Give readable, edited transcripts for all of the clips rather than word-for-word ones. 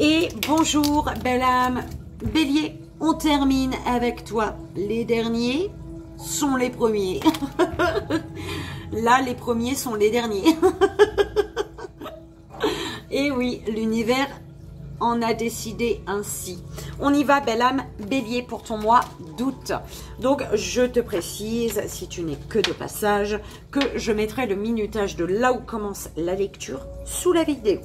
Et bonjour, belle âme. Bélier, on termine avec toi. Les derniers sont les premiers. Là, les premiers sont les derniers. Et oui, l'univers en a décidé ainsi. On y va, belle âme, Bélier, pour ton mois d'août. Donc, je te précise, si tu n'es que de passage, que je mettrai le minutage de là où commence la lecture sous la vidéo.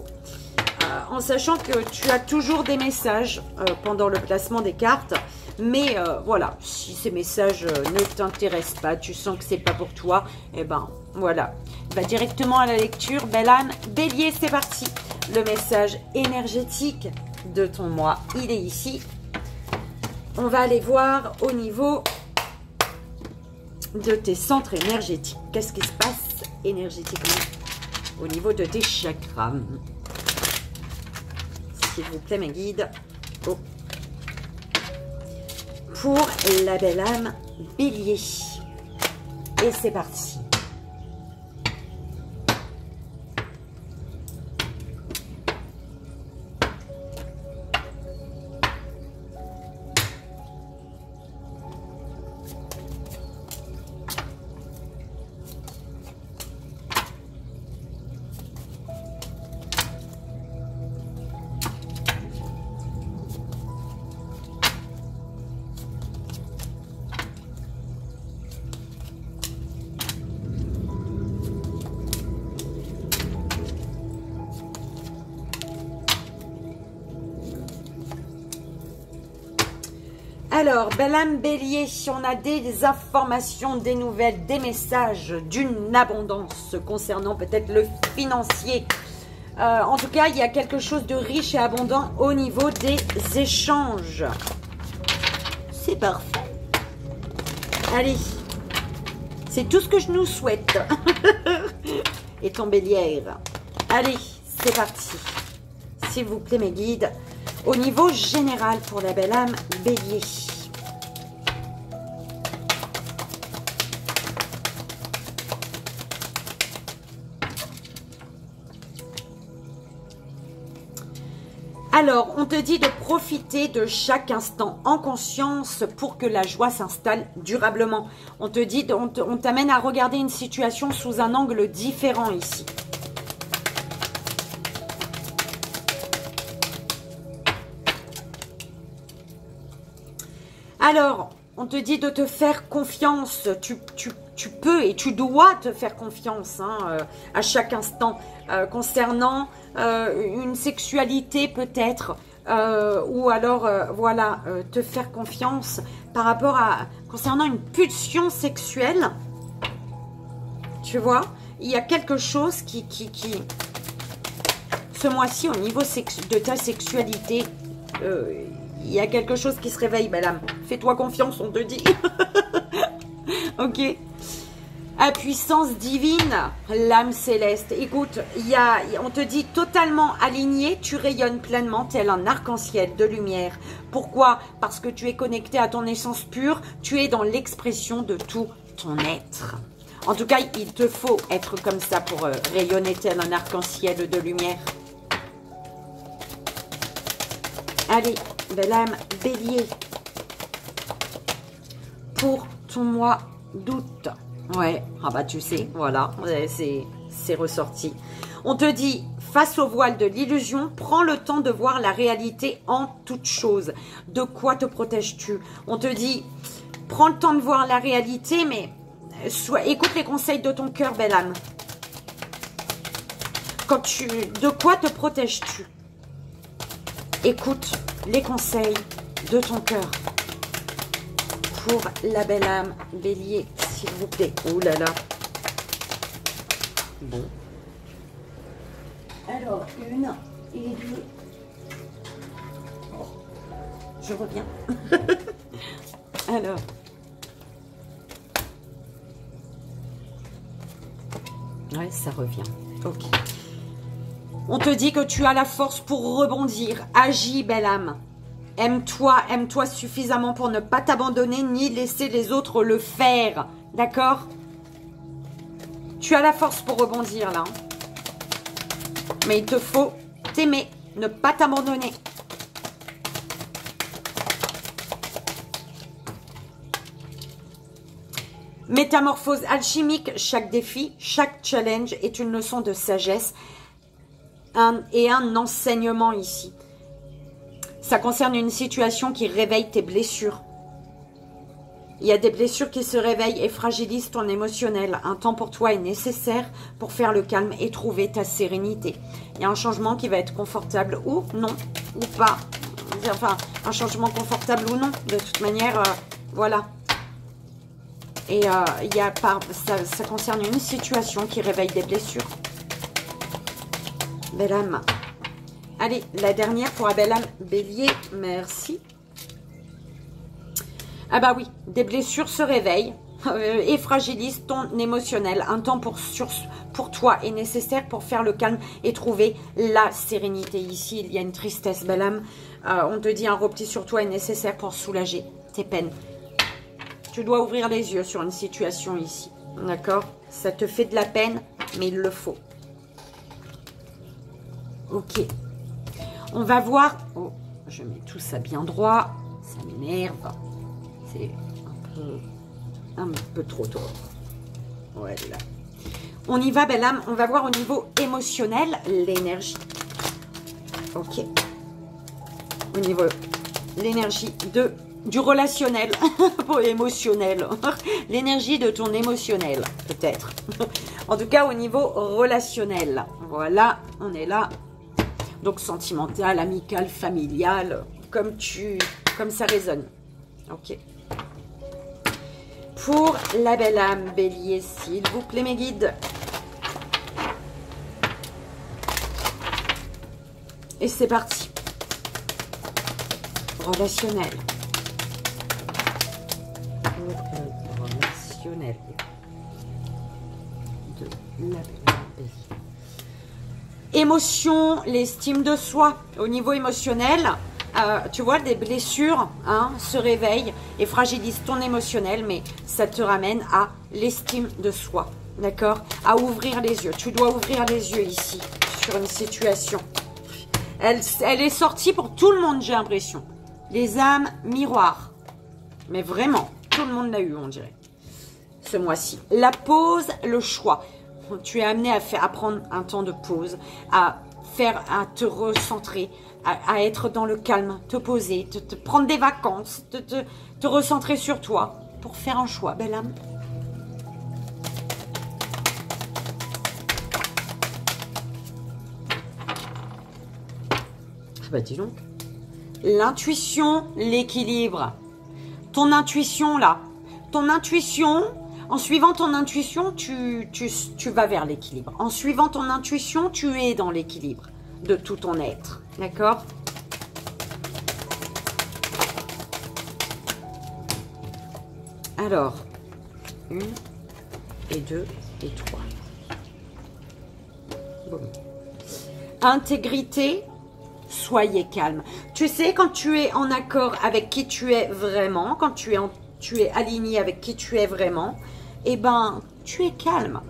En sachant que tu as toujours des messages pendant le placement des cartes. Mais voilà, si ces messages ne t'intéressent pas, tu sens que c'est pas pour toi, et ben voilà. Va directement à la lecture, belle âme. Bélier, c'est parti. Le message énergétique de ton mois, il est ici. On va aller voir au niveau de tes centres énergétiques. Qu'est-ce qui se passe énergétiquement au niveau de tes chakras? S'il vous plaît, mes guides. Oh. Pour la belle âme Bélier. Et c'est parti. Alors, belle âme Bélier, on a des informations, des nouvelles, des messages d'une abondance concernant peut-être le financier. En tout cas, il y a quelque chose de riche et abondant au niveau des échanges. C'est parfait. Allez, c'est tout ce que je nous souhaite. Et ton Bélière. Allez, c'est parti. S'il vous plaît, mes guides. Au niveau général pour la belle âme Bélier. Alors, on te dit de profiter de chaque instant en conscience pour que la joie s'installe durablement. On te dit, on t'amène à regarder une situation sous un angle différent ici. Alors, on te dit de te faire confiance. Tu peux et tu dois te faire confiance à chaque instant concernant une sexualité peut-être ou alors voilà, te faire confiance par rapport à concernant une pulsion sexuelle. Tu vois, il y a quelque chose qui ce mois-ci au niveau de ta sexualité. Il y a quelque chose qui se réveille, belle âme. Fais-toi confiance, on te dit. Ok. À puissance divine, l'âme céleste. Écoute, on te dit totalement aligné, tu rayonnes pleinement tel un arc-en-ciel de lumière. Pourquoi? Parce que tu es connecté à ton essence pure, tu es dans l'expression de tout ton être. En tout cas, il te faut être comme ça pour rayonner tel un arc-en-ciel de lumière. Allez, belle âme Bélier, pour ton mois d'août. Ouais, ah bah tu sais, voilà, c'est ressorti. On te dit, face au voile de l'illusion, prends le temps de voir la réalité en toute chose. De quoi te protèges-tu? On te dit, prends le temps de voir la réalité, mais écoute les conseils de ton cœur, belle âme. De quoi te protèges-tu? Écoute les conseils de ton cœur pour la belle âme Bélier, s'il vous plaît. Oh là là. Bon. Alors, une et deux. Oh, je reviens. Alors. Ouais, ça revient. Ok. On te dit que tu as la force pour rebondir. Agis, belle âme. Aime-toi suffisamment pour ne pas t'abandonner ni laisser les autres le faire. D'accord? Tu as la force pour rebondir là. Mais il te faut t'aimer Ne pas t'abandonner. Métamorphose alchimique, chaque défi, chaque challenge est une leçon de sagesse et un enseignement ici. Ça concerne une situation qui réveille tes blessures. Il y a des blessures qui se réveillent et fragilisent ton émotionnel. Un temps pour toi est nécessaire pour faire le calme et trouver ta sérénité. Il y a un changement qui va être confortable ou non, ou pas. Enfin, un changement confortable ou non. De toute manière, voilà. Et il y a ça concerne une situation qui réveille des blessures. Belle âme. Allez, la dernière pour la belle âme Bélier. Merci. Ah bah oui, des blessures se réveillent et fragilisent ton émotionnel. Un temps pour toi est nécessaire pour faire le calme et trouver la sérénité. Ici, il y a une tristesse, belle âme. On te dit un repli sur toi est nécessaire pour soulager tes peines. Tu dois ouvrir les yeux sur une situation ici. D'accord? Ça te fait de la peine, mais il le faut. Ok. On va voir... Oh, je mets tout ça bien droit. Ça m'énerve. C'est un peu trop tôt. Voilà. On y va, belle âme. On va voir au niveau émotionnel l'énergie. Ok. Au niveau l'énergie du relationnel, pas émotionnel. L'énergie de ton émotionnel, peut-être. En tout cas, au niveau relationnel. Voilà, on est là. Donc, sentimental, amical, familial, comme ça résonne. Ok. Pour la belle âme Bélier, s'il vous plaît, mes guides. Et c'est parti. Relationnel. Relationnel. De la belle âme Bélier. Émotion, l'estime de soi. Au niveau émotionnel, tu vois, des blessures se réveillent et fragilisent ton émotionnel, mais ça te ramène à l'estime de soi. D'accord? À ouvrir les yeux. Tu dois ouvrir les yeux ici, sur une situation. Elle est sortie pour tout le monde, j'ai l'impression. Les âmes miroirs. Mais vraiment, tout le monde l'a eu, on dirait. Ce mois-ci. La pause, le choix. Tu es amené à prendre un temps de pause, à te recentrer, à être dans le calme, te poser, te prendre des vacances, te recentrer sur toi pour faire un choix, belle âme. Ah bah dis donc. L'intuition, l'équilibre. Ton intuition là, ton intuition... En suivant ton intuition, tu vas vers l'équilibre. En suivant ton intuition, tu es dans l'équilibre de tout ton être. D'accord? Alors, 1 et 2 et 3. Bon. Intégrité, soyez calme. Tu sais, quand tu es en accord avec qui tu es vraiment, quand tu es aligné avec qui tu es vraiment, eh ben, tu es calme.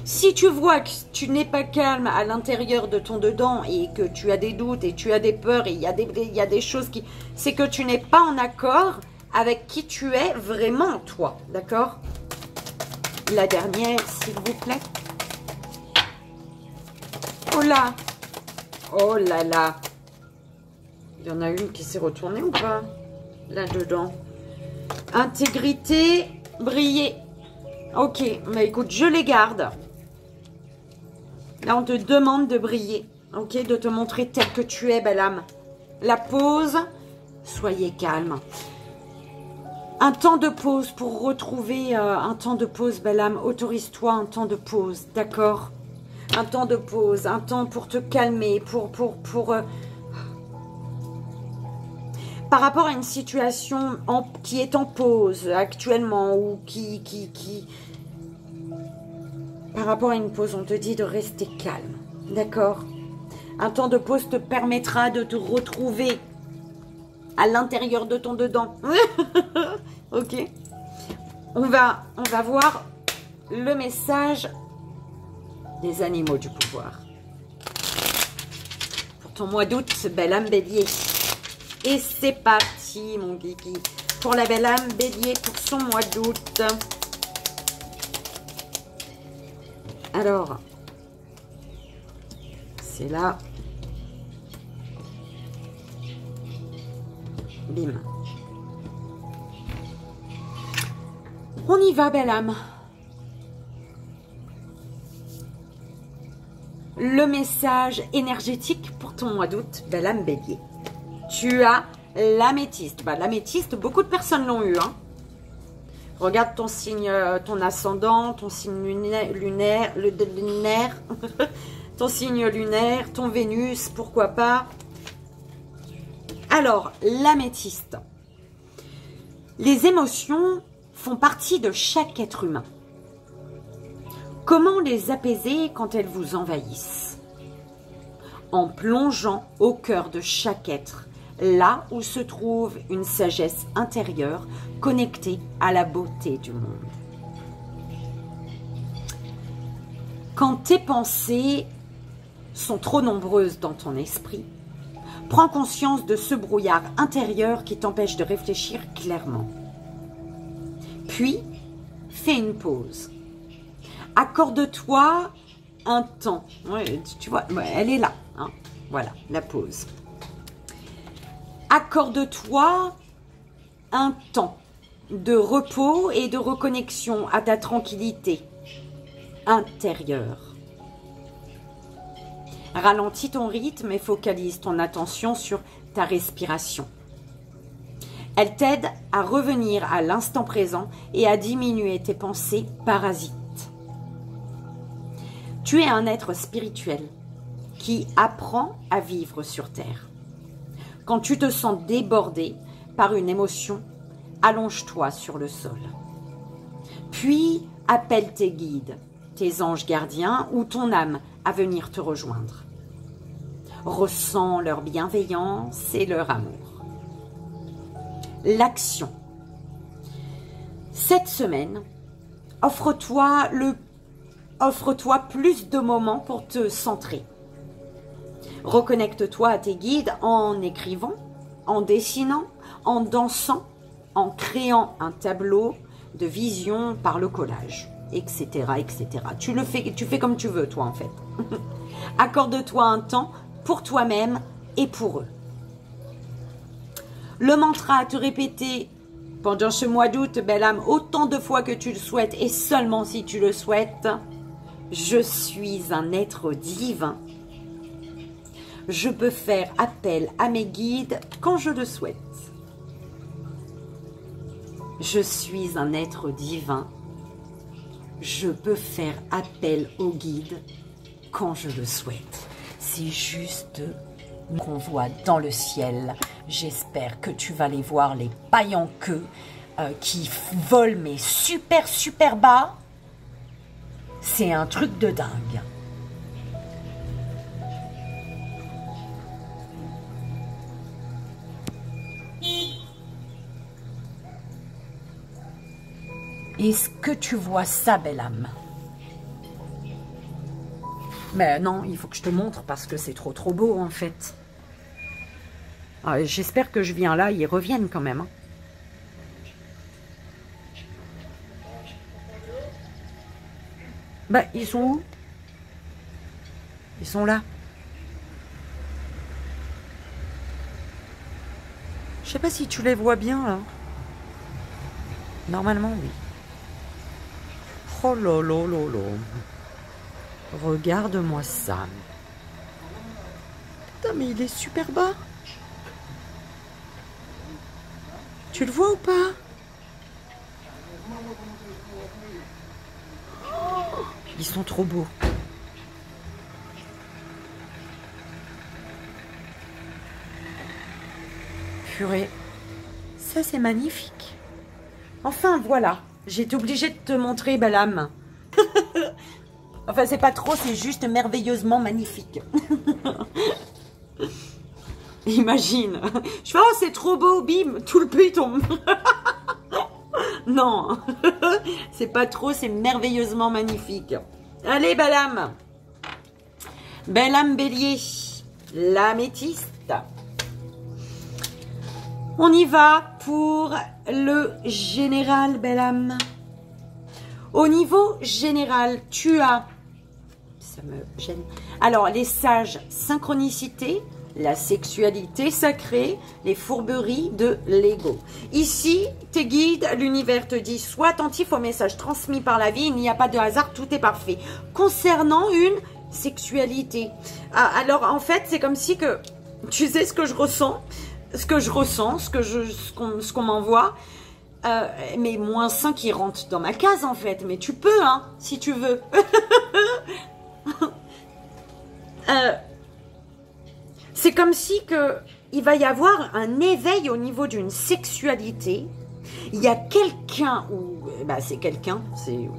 Si tu vois que tu n'es pas calme à l'intérieur de ton dedans et que tu as des doutes et tu as des peurs et il y a des choses qui... C'est que tu n'es pas en accord avec qui tu es vraiment, toi. D'accord? La dernière, s'il vous plaît. Oh là! Oh là là! Il y en a une qui s'est retournée ou pas? Là-dedans. Intégrité, briller. Ok, mais écoute, je les garde. Là, on te demande de briller. Ok, de te montrer tel que tu es, belle âme. La pause, soyez calme. Un temps de pause pour retrouver un temps de pause, belle âme. Autorise-toi un temps de pause, d'accord? Un temps de pause, un temps pour te calmer, par rapport à une situation qui est en pause actuellement ou par rapport à une pause, on te dit de rester calme, d'accord? Un temps de pause te permettra de te retrouver à l'intérieur de ton dedans. Ok. On va voir le message des animaux du pouvoir. ton mois d'août, belle âme bélier. Et c'est parti, mon Guigui, pour la belle âme bélier pour son mois d'août. Alors, c'est là. Bim. On y va, belle âme. Le message énergétique pour ton mois d'août, belle âme bélier. Tu as l'améthyste. Bah, l'améthyste, beaucoup de personnes l'ont eu. Hein. Regarde ton signe, ton ascendant, ton signe lunaire, ton signe lunaire, ton Vénus, pourquoi pas. Alors, l'améthyste. Les émotions font partie de chaque être humain. Comment les apaiser quand elles vous envahissent? En plongeant au cœur de chaque être, là où se trouve une sagesse intérieure connectée à la beauté du monde. Quand tes pensées sont trop nombreuses dans ton esprit, prends conscience de ce brouillard intérieur qui t'empêche de réfléchir clairement. Puis, fais une pause. Accorde-toi un temps. Ouais, tu vois, elle est là. Hein. Voilà, la pause. Accorde-toi un temps de repos et de reconnexion à ta tranquillité intérieure. Ralentis ton rythme et focalise ton attention sur ta respiration. Elle t'aide à revenir à l'instant présent et à diminuer tes pensées parasites. Tu es un être spirituel qui apprend à vivre sur Terre. Quand tu te sens débordé par une émotion, allonge-toi sur le sol. Puis, appelle tes guides, tes anges gardiens ou ton âme à venir te rejoindre. Ressens leur bienveillance et leur amour. L'action. Cette semaine, offre-toi plus de moments pour te centrer. Reconnecte-toi à tes guides en écrivant, en dessinant, en dansant, en créant un tableau de vision par le collage, etc., etc. Tu fais comme tu veux, toi, en fait. Accorde-toi un temps pour toi-même et pour eux. Le mantra à te répéter pendant ce mois d'août, belle âme, autant de fois que tu le souhaites et seulement si tu le souhaites. Je suis un être divin. Je peux faire appel à mes guides quand je le souhaite. Je suis un être divin. Je peux faire appel aux guides quand je le souhaite. C'est juste qu'on voit dans le ciel. J'espère que tu vas les voir, les pailles en queue qui volent mais super, super bas. C'est un truc de dingue. Est-ce que tu vois ça, belle âme? Mais non, il faut que je te montre parce que c'est trop beau en fait. Ah, j'espère que je viens là, ils reviennent quand même. Hein. Bah, ils sont où? Ils sont là. Je sais pas si tu les vois bien là. Normalement, oui. Oh là là là là. Regarde-moi ça. Putain, mais il est super bas. Tu le vois ou pas? Oh, ils sont trop beaux. Purée. Ça, c'est magnifique. Enfin, voilà. J'ai été obligée de te montrer, belle âme. Enfin, c'est pas trop, c'est juste merveilleusement magnifique. Imagine. Je fais, oh, c'est trop beau, bim, tout le puits tombe. Non, c'est pas trop, c'est merveilleusement magnifique. Allez, belle âme. Belle âme bélier. l'améthyste. On y va pour le général, belle âme. Au niveau général, tu as, ça me gêne, alors les sages, synchronicité, la sexualité sacrée, les fourberies de l'ego. Ici, tes guides, l'univers te dit, sois attentif aux messages transmis par la vie, il n'y a pas de hasard, tout est parfait. Concernant une sexualité, alors en fait, c'est comme si que, tu sais ce que je ressens, ce qu'on m'envoie, mais -5 qui rentre dans ma case en fait, mais tu peux, hein, si tu veux. C'est comme si que il va y avoir un éveil au niveau d'une sexualité. Il y a quelqu'un, ou bah c'est quelqu'un, c'est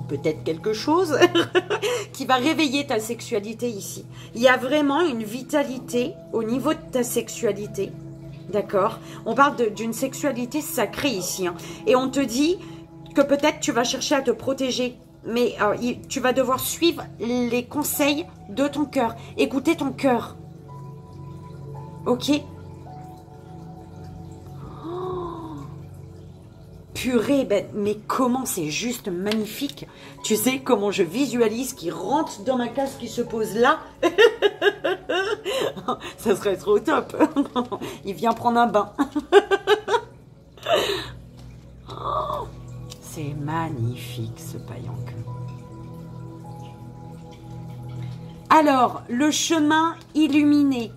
peut-être quelque chose qui va réveiller ta sexualité ici. Il y a vraiment une vitalité au niveau de ta sexualité. D'accord? On parle d'une sexualité sacrée ici. Hein. Et on te dit que peut-être tu vas chercher à te protéger. Mais tu vas devoir suivre les conseils de ton cœur. Écouter ton cœur. Ok? Oh, purée, ben, mais comment c'est juste magnifique. Tu sais comment je visualise qui rentre dans ma case, qui se pose là. Ça serait trop top. Il vient prendre un bain. Oh, c'est magnifique ce paillanque. Alors, le chemin illuminé,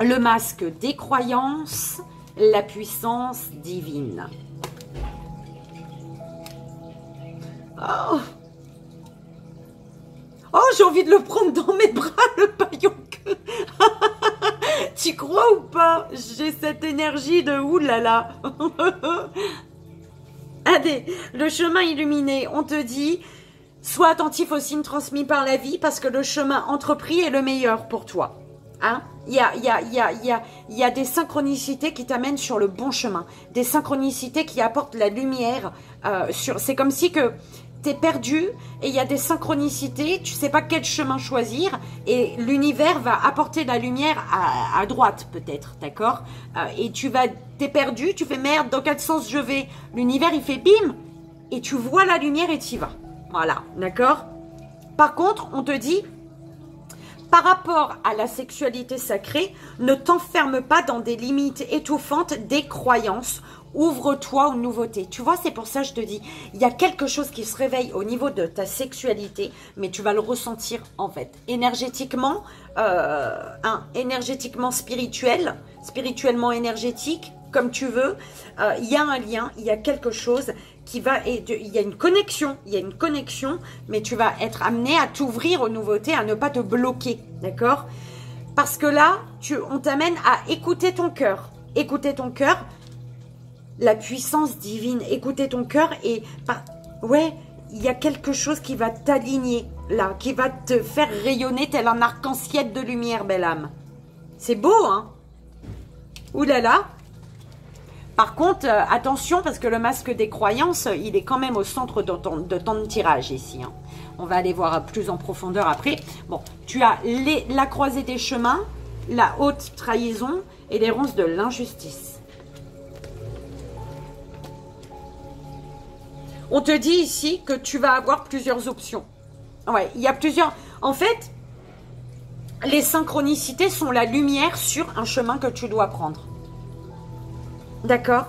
le masque des croyances, la puissance divine. Oh, oh j'ai envie de le prendre dans mes bras, le paillanque. Tu crois ou pas? J'ai cette énergie de oulala. Allez, le chemin illuminé, on te dit, sois attentif aux signes transmis par la vie parce que le chemin entrepris est le meilleur pour toi. Hein? Il y a des synchronicités qui t'amènent sur le bon chemin. Des synchronicités qui apportent la lumière. C'est comme si que tu es perdu et il y a des synchronicités. Tu sais pas quel chemin choisir. Et l'univers va apporter la lumière à droite peut-être. D'accord? Et t'es perdu. Tu fais merde, dans quel sens je vais? L'univers il fait bim. Et tu vois la lumière et tu y vas. Voilà. D'accord? Par contre, on te dit... Par rapport à la sexualité sacrée, ne t'enferme pas dans des limites étouffantes des croyances. Ouvre-toi aux nouveautés. Tu vois, c'est pour ça que je te dis, il y a quelque chose qui se réveille au niveau de ta sexualité, mais tu vas le ressentir en fait. Énergétiquement, énergétiquement spirituel, spirituellement énergétique, comme tu veux. Il y a un lien, il y a quelque chose qui va, il y a une connexion, mais tu vas être amené à t'ouvrir aux nouveautés, à ne pas te bloquer, d'accord? Parce que là, on t'amène à écouter ton cœur. Écouter ton cœur, la puissance divine, écouter ton cœur et, ouais, il y a quelque chose qui va t'aligner, là, qui va te faire rayonner tel un arc-en-ciel de lumière, belle âme. C'est beau, hein? Ouh là là! Par contre, attention, parce que le masque des croyances, il est quand même au centre de ton tirage ici. Hein. On va aller voir plus en profondeur après. Bon, tu as la croisée des chemins, la haute trahison et les ronces de l'injustice. On te dit ici que tu vas avoir plusieurs options. Ouais, il y a plusieurs... En fait, les synchronicités sont la lumière sur un chemin que tu dois prendre. D'accord?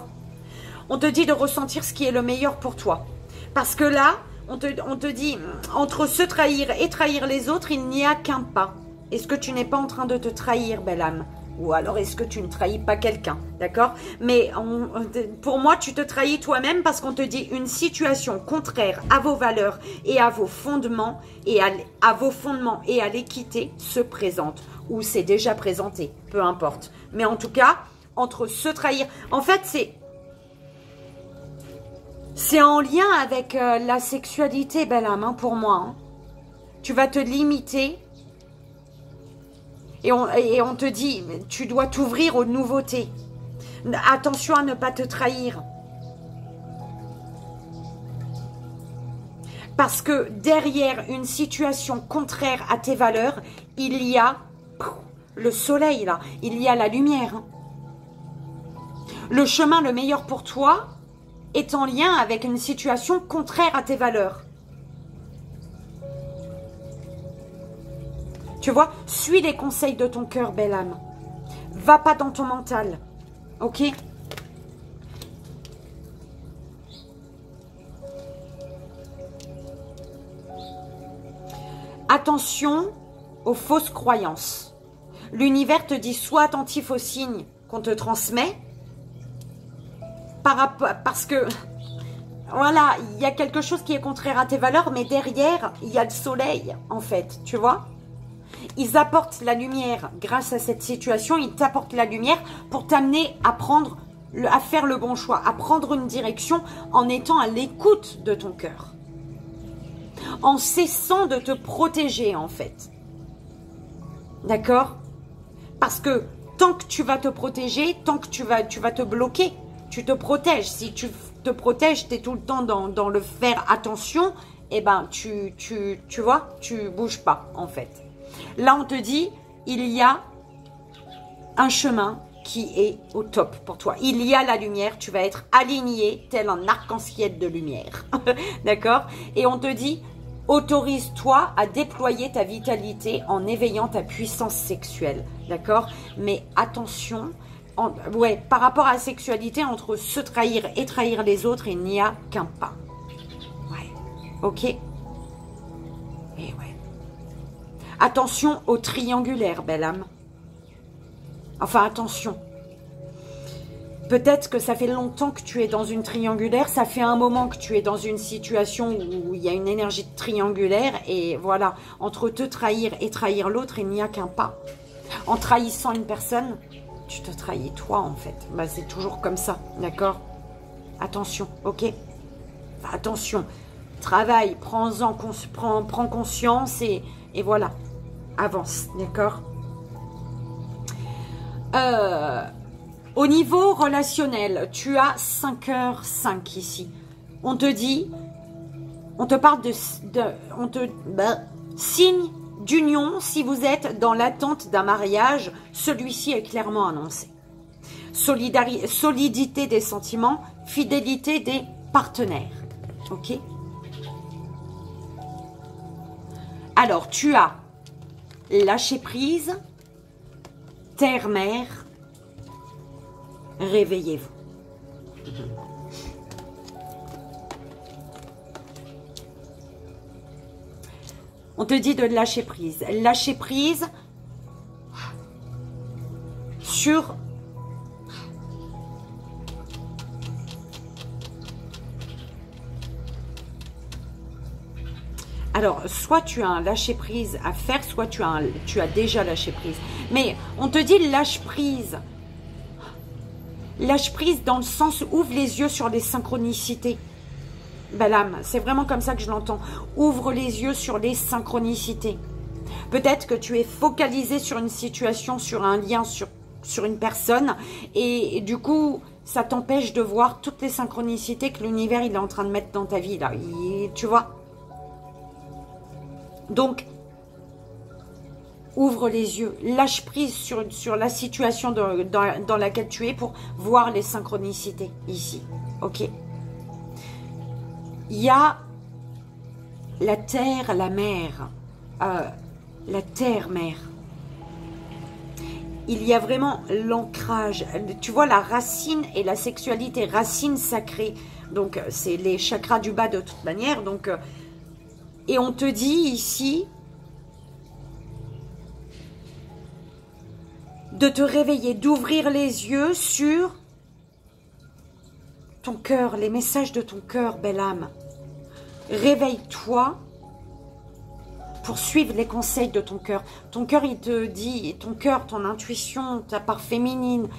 On te dit de ressentir ce qui est le meilleur pour toi. Parce que là, on te dit, entre se trahir et trahir les autres, il n'y a qu'un pas. Est-ce que tu n'es pas en train de te trahir, belle âme? Ou alors est-ce que tu ne trahis pas quelqu'un? D'accord? Mais pour moi, tu te trahis toi-même parce qu'on te dit une situation contraire à vos valeurs et à vos fondements et à vos fondements et à l'équité se présente. Ou c'est déjà présenté, peu importe. Mais en tout cas... entre se trahir. En fait, c'est en lien avec la sexualité, belle âme, hein, pour moi. Hein. Tu vas te limiter et on te dit, tu dois t'ouvrir aux nouveautés. Attention à ne pas te trahir. Parce que derrière une situation contraire à tes valeurs, il y a le soleil, là. Il y a la lumière. Hein. Le chemin le meilleur pour toi est en lien avec une situation contraire à tes valeurs. Tu vois, suis les conseils de ton cœur, belle âme. Va pas dans ton mental. Ok? Attention aux fausses croyances. L'univers te dit sois attentif aux signes qu'on te transmet parce que voilà, il y a quelque chose qui est contraire à tes valeurs, mais derrière, il y a le soleil, en fait, tu vois. Ils apportent la lumière grâce à cette situation, ils t'apportent la lumière pour t'amener à à faire le bon choix, à prendre une direction en étant à l'écoute de ton cœur. En cessant de te protéger, en fait. D'accord? Parce que tant que tu vas te protéger, tant que tu vas te bloquer, tu te protèges. Si tu te protèges, tu es tout le temps dans le faire attention, eh ben, tu vois, tu bouges pas, en fait. Là, on te dit, il y a un chemin qui est au top pour toi. Il y a la lumière, tu vas être aligné tel un arc-en-ciel de lumière. D'accord? Et on te dit, autorise-toi à déployer ta vitalité en éveillant ta puissance sexuelle. D'accord? Mais attention, par rapport à la sexualité, entre se trahir et trahir les autres, il n'y a qu'un pas. Ouais. Ok? Et ouais. Attention au triangulaire, belle âme. Enfin, attention. Peut-être que ça fait longtemps que tu es dans une triangulaire, ça fait un moment que tu es dans une situation où il y a une énergie triangulaire et voilà, entre te trahir et trahir l'autre, il n'y a qu'un pas. En trahissant une personne, tu te trahis toi en fait. Bah, c'est toujours comme ça, d'accord? Attention, ok? Enfin, attention, travaille, prends conscience et voilà, avance, d'accord? Au niveau relationnel, tu as 5h05 ici. On te dit, on te parle signe d'union si vous êtes dans l'attente d'un mariage. Celui-ci est clairement annoncé. Solidité des sentiments, fidélité des partenaires. Ok? Alors, tu as lâché prise, terre-mère, réveillez-vous. On te dit de lâcher prise. Lâcher prise sur alors, soit tu as un lâcher prise à faire, soit tu as déjà lâché prise. Mais on te dit lâche prise. Lâche prise dans le sens ouvre les yeux sur les synchronicités. Belle âme, c'est vraiment comme ça que je l'entends. Ouvre les yeux sur les synchronicités. Peut-être que tu es focalisé sur une situation, sur un lien, sur une personne. Et du coup, ça t'empêche de voir toutes les synchronicités que l'univers il est en train de mettre dans ta vie. Là, tu vois? Donc, ouvre les yeux, lâche prise sur la situation dans laquelle tu es pour voir les synchronicités ici. Ok? Il y a la terre, la mer, la terre-mère. Il y a vraiment l'ancrage. Tu vois la racine et la sexualité, racine sacrée. Donc, c'est les chakras du bas de toute manière. Donc, et on te dit ici de te réveiller, d'ouvrir les yeux sur ton cœur, les messages de ton cœur, belle âme. Réveille-toi pour suivre les conseils de ton cœur. Ton cœur, il te dit, ton cœur, ton intuition, ta part féminine,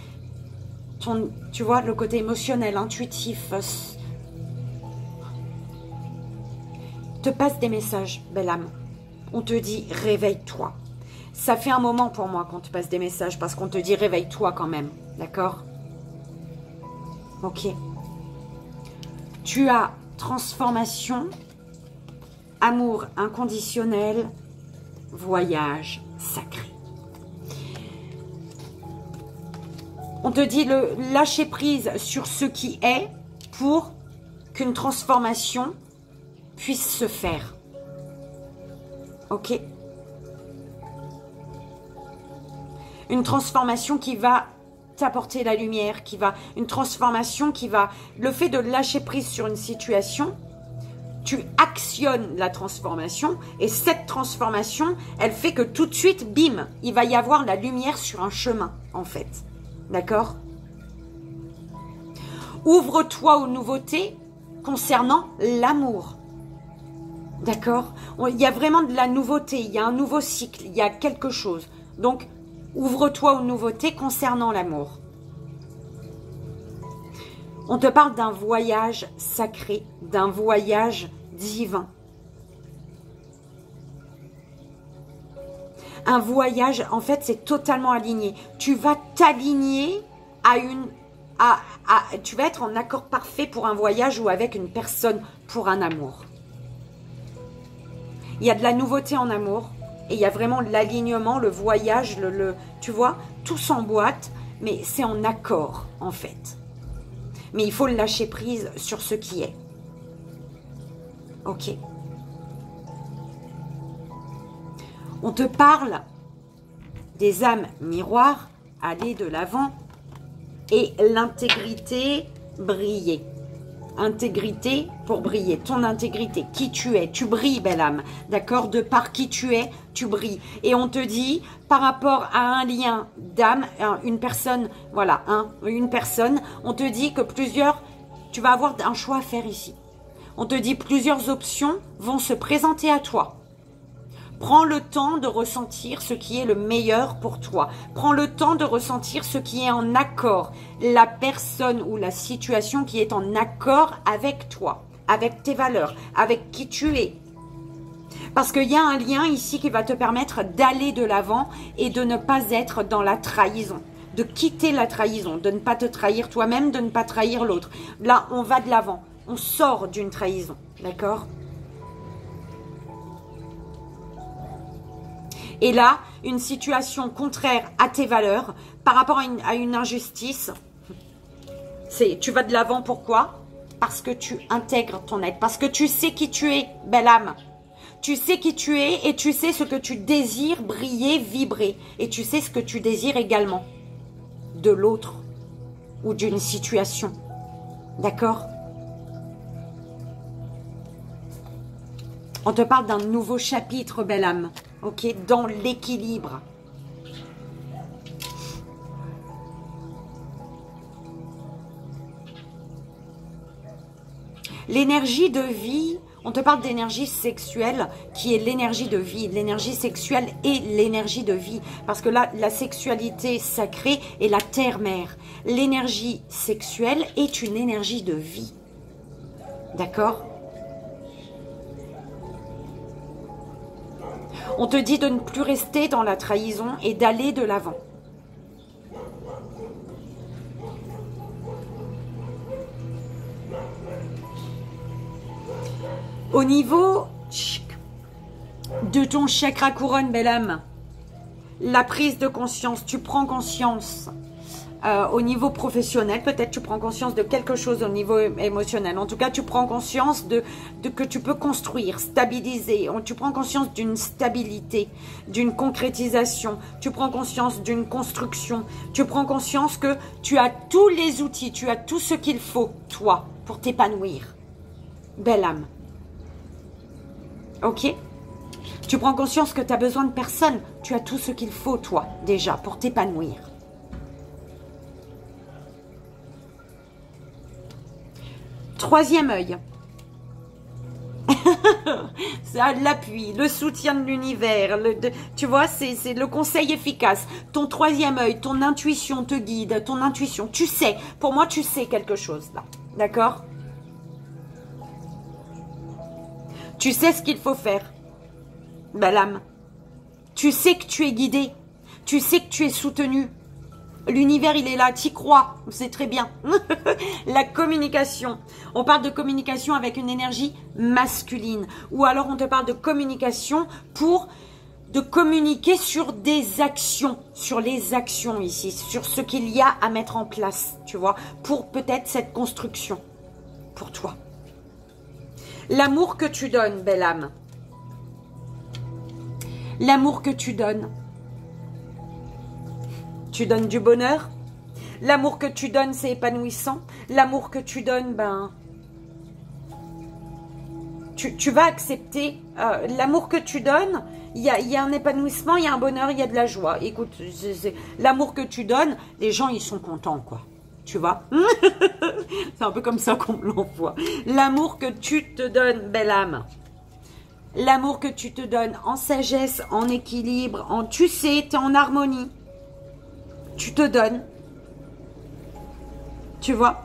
tu vois, le côté émotionnel, intuitif, te passe des messages, belle âme. On te dit, réveille-toi. Ça fait un moment pour moi qu'on te passe des messages parce qu'on te dit, réveille-toi quand même. D'accord? Ok. Tu as transformation, amour inconditionnel, voyage sacré. On te dit le lâcher prise sur ce qui est pour qu'une transformation puisse se faire. Ok? Une transformation qui va t'apporter la lumière, une transformation qui va... Le fait de lâcher prise sur une situation, tu actionnes la transformation et cette transformation, elle fait que tout de suite, bim, il va y avoir la lumière sur un chemin, en fait. D'accord? Ouvre-toi aux nouveautés concernant l'amour. D'accord? Il y a vraiment de la nouveauté, il y a un nouveau cycle, il y a quelque chose. Donc, ouvre-toi aux nouveautés concernant l'amour. On te parle d'un voyage sacré, d'un voyage divin. Un voyage, en fait, c'est totalement aligné. Tu vas t'aligner tu vas être en accord parfait pour un voyage ou avec une personne pour un amour. Il y a de la nouveauté en amour et il y a vraiment l'alignement, le voyage, tu vois, tout s'emboîte, mais c'est en accord, en fait. Mais il faut le lâcher prise sur ce qui est. Ok. On te parle des âmes miroirs, aller de l'avant, et l'intégrité, briller. Intégrité pour briller. Ton intégrité, qui tu es. Tu brilles, belle âme. D'accord? De par qui tu es, tu brilles. Et on te dit, par rapport à un lien d'âme, une personne, voilà, une personne, on te dit que tu vas avoir un choix à faire ici. On te dit plusieurs options vont se présenter à toi. Prends le temps de ressentir ce qui est le meilleur pour toi. Prends le temps de ressentir ce qui est en accord. La personne ou la situation qui est en accord avec toi, avec tes valeurs, avec qui tu es. Parce qu'il y a un lien ici qui va te permettre d'aller de l'avant et de ne pas être dans la trahison. De quitter la trahison, de ne pas te trahir toi-même, de ne pas trahir l'autre. Là, on va de l'avant. On sort d'une trahison. D'accord ? Et là, une situation contraire à tes valeurs, par rapport à une injustice, tu vas de l'avant, pourquoi? Parce que tu intègres ton être, parce que tu sais qui tu es, belle âme. Tu sais qui tu es et tu sais ce que tu désires briller, vibrer. Et tu sais ce que tu désires également de l'autre ou d'une situation. D'accord? On te parle d'un nouveau chapitre, belle âme. Ok, dans l'équilibre. L'énergie de vie, on te parle d'énergie sexuelle qui est l'énergie de vie. L'énergie sexuelle est l'énergie de vie. Parce que là, la sexualité sacrée est la terre-mère. L'énergie sexuelle est une énergie de vie. D'accord ? On te dit de ne plus rester dans la trahison et d'aller de l'avant. Au niveau de ton chakra couronne, belle âme, la prise de conscience, tu prends conscience au niveau professionnel, peut-être tu prends conscience de quelque chose au niveau émotionnel. En tout cas, tu prends conscience de que tu peux construire, stabiliser. Tu prends conscience d'une stabilité, d'une concrétisation. Tu prends conscience d'une construction. Tu prends conscience que tu as tous les outils, tu as tout ce qu'il faut, toi, pour t'épanouir. Belle âme. Ok? Tu prends conscience que tu as besoin de personne. Tu as tout ce qu'il faut, toi, déjà, pour t'épanouir. Troisième œil. Ça, l'appui, le soutien de l'univers. Tu vois, c'est le conseil efficace. Ton troisième œil, ton intuition te guide. Ton intuition, tu sais. Pour moi, tu sais quelque chose là. D'accord? Tu sais ce qu'il faut faire. Belle âme. Tu sais que tu es guidé. Tu sais que tu es soutenu. L'univers, il est là, t'y crois, c'est très bien. La communication. On parle de communication avec une énergie masculine. Ou alors on te parle de communication pour de communiquer sur des actions, sur les actions ici, sur ce qu'il y a à mettre en place, tu vois, pour peut-être cette construction, pour toi. L'amour que tu donnes, belle âme. L'amour que tu donnes du bonheur. L'amour que tu donnes, c'est épanouissant. L'amour que tu donnes, ben, tu vas accepter. L'amour que tu donnes, il y a un épanouissement, il y a un bonheur, il y a de la joie. Écoute, l'amour que tu donnes, les gens, ils sont contents, quoi. Tu vois. C'est un peu comme ça qu'on me l'envoie. L'amour que tu te donnes, belle âme. L'amour que tu te donnes en sagesse, en équilibre, en tu sais, tu es en harmonie. Tu te donnes. Tu vois.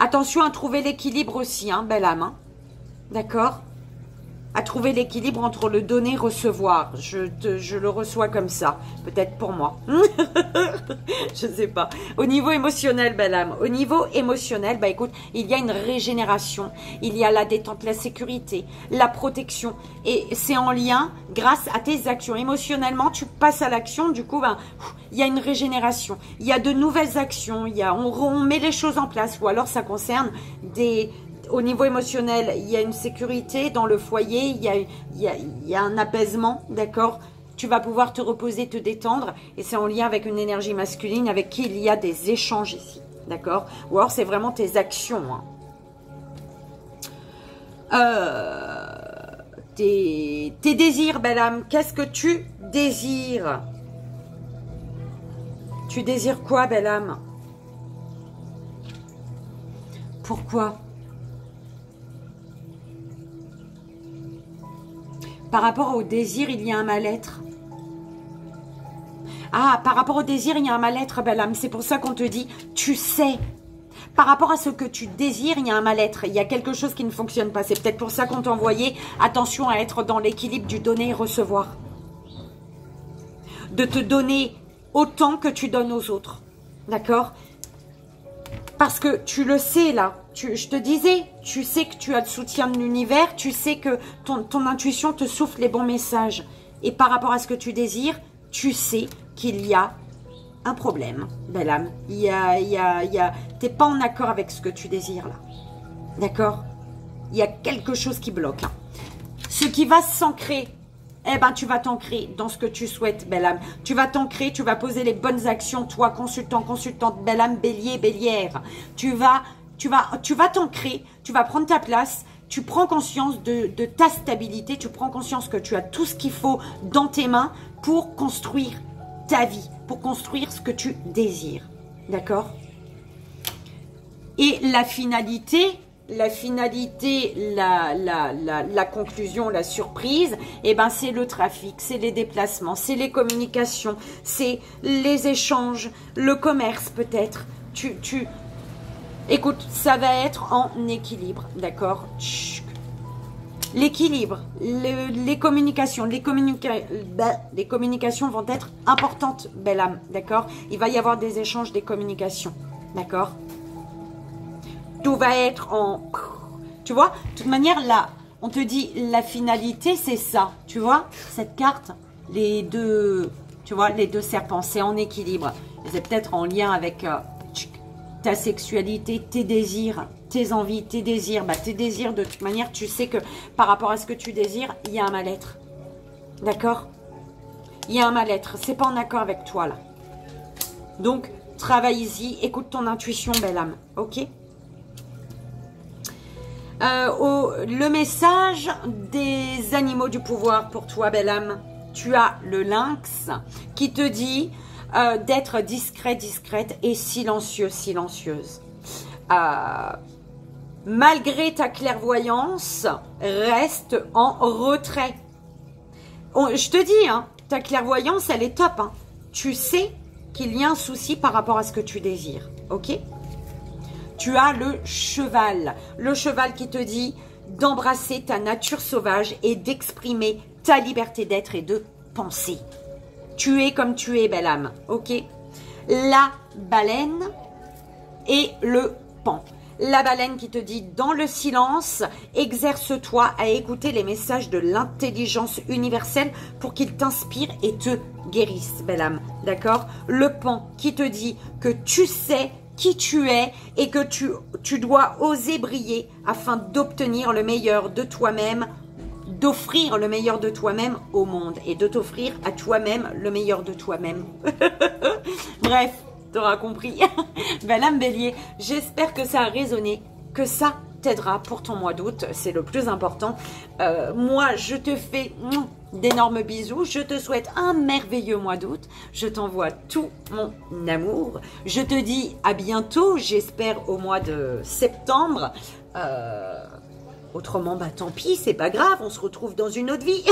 Attention à trouver l'équilibre aussi, hein, belle âme. Hein. D'accord? À trouver l'équilibre entre le donner et recevoir. Je le reçois comme ça. Peut-être pour moi. Je sais pas. Au niveau émotionnel, belle âme. Au niveau émotionnel, bah écoute, il y a une régénération. Il y a la détente, la sécurité, la protection. Et c'est en lien grâce à tes actions. Émotionnellement, tu passes à l'action. Du coup, ben, il y a une régénération. Il y a de nouvelles actions. On met les choses en place. Ou alors, ça concerne au niveau émotionnel, il y a une sécurité dans le foyer, il y a un apaisement, d'accord? Tu vas pouvoir te reposer, te détendre, et c'est en lien avec une énergie masculine avec qui il y a des échanges ici, d'accord? Ou alors c'est vraiment tes actions. Hein. Tes désirs, belle âme, qu'est-ce que tu désires? Tu désires quoi, belle âme? Pourquoi? Par rapport au désir, il y a un mal-être. Ah, par rapport au désir, il y a un mal-être, belle âme. C'est pour ça qu'on te dit, tu sais. Par rapport à ce que tu désires, il y a un mal-être. Il y a quelque chose qui ne fonctionne pas. C'est peut-être pour ça qu'on t'a envoyé, attention à être dans l'équilibre du donner et recevoir. De te donner autant que tu donnes aux autres. D'accord? Parce que tu le sais là, je te disais, tu sais que tu as le soutien de l'univers, tu sais que ton intuition te souffle les bons messages. Et par rapport à ce que tu désires, tu sais qu'il y a un problème, belle âme. T'es pas en accord avec ce que tu désires là. D'accord? Il y a quelque chose qui bloque. Hein. Ce qui va s'ancrer, eh ben, tu vas t'ancrer dans ce que tu souhaites, belle âme. Tu vas t'ancrer, tu vas poser les bonnes actions, toi, consultant, consultante, belle âme, bélier, bélière. Tu vas t'ancrer, tu vas prendre ta place, tu prends conscience de ta stabilité, tu prends conscience que tu as tout ce qu'il faut dans tes mains pour construire ta vie, pour construire ce que tu désires. D'accord? Et la finalité, la conclusion, la surprise, eh ben c'est le trafic, c'est les déplacements, c'est les communications, c'est les échanges, le commerce peut-être. Écoute, ça va être en équilibre, d'accord? L'équilibre, les communications, les communications vont être importantes, belle âme, d'accord? Il va y avoir des échanges, des communications, d'accord? Tout va être en... Tu vois, de toute manière, là, on te dit la finalité, c'est ça. Tu vois, cette carte, les deux, tu vois, les deux serpents, c'est en équilibre. C'est peut-être en lien avec ta sexualité, tes désirs, tes envies, tes désirs. Bah, tes désirs, de toute manière, tu sais que par rapport à ce que tu désires, il y a un mal-être. D'accord? Il y a un mal-être. C'est pas en accord avec toi, là. Donc, travaille-y. Écoute ton intuition, belle âme. Ok? Le message des animaux du pouvoir pour toi, belle âme. Tu as le lynx qui te dit d'être discret, discrète et silencieux, silencieuse. Malgré ta clairvoyance, reste en retrait. Je te dis, hein, ta clairvoyance, elle est top. Hein. Tu sais qu'il y a un souci par rapport à ce que tu désires. Ok ? Tu as le cheval qui te dit d'embrasser ta nature sauvage et d'exprimer ta liberté d'être et de penser. Tu es comme tu es, belle âme, ok? La baleine et le pan. La baleine qui te dit dans le silence, exerce-toi à écouter les messages de l'intelligence universelle pour qu'ils t'inspirent et te guérissent, belle âme. D'accord? Le pan qui te dit que tu sais qui tu es et que tu dois oser briller afin d'obtenir le meilleur de toi-même, d'offrir le meilleur de toi-même au monde et de t'offrir à toi-même le meilleur de toi-même. Bref, t'auras compris. Belle âme bélier, j'espère que ça a résonné, que ça t'aidera pour ton mois d'août, c'est le plus important. Moi, je te fais d'énormes bisous, je te souhaite un merveilleux mois d'août, je t'envoie tout mon amour, je te dis à bientôt, j'espère au mois de septembre. Autrement, bah tant pis, c'est pas grave, on se retrouve dans une autre vie.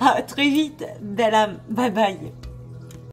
À très vite, belle âme, bye bye.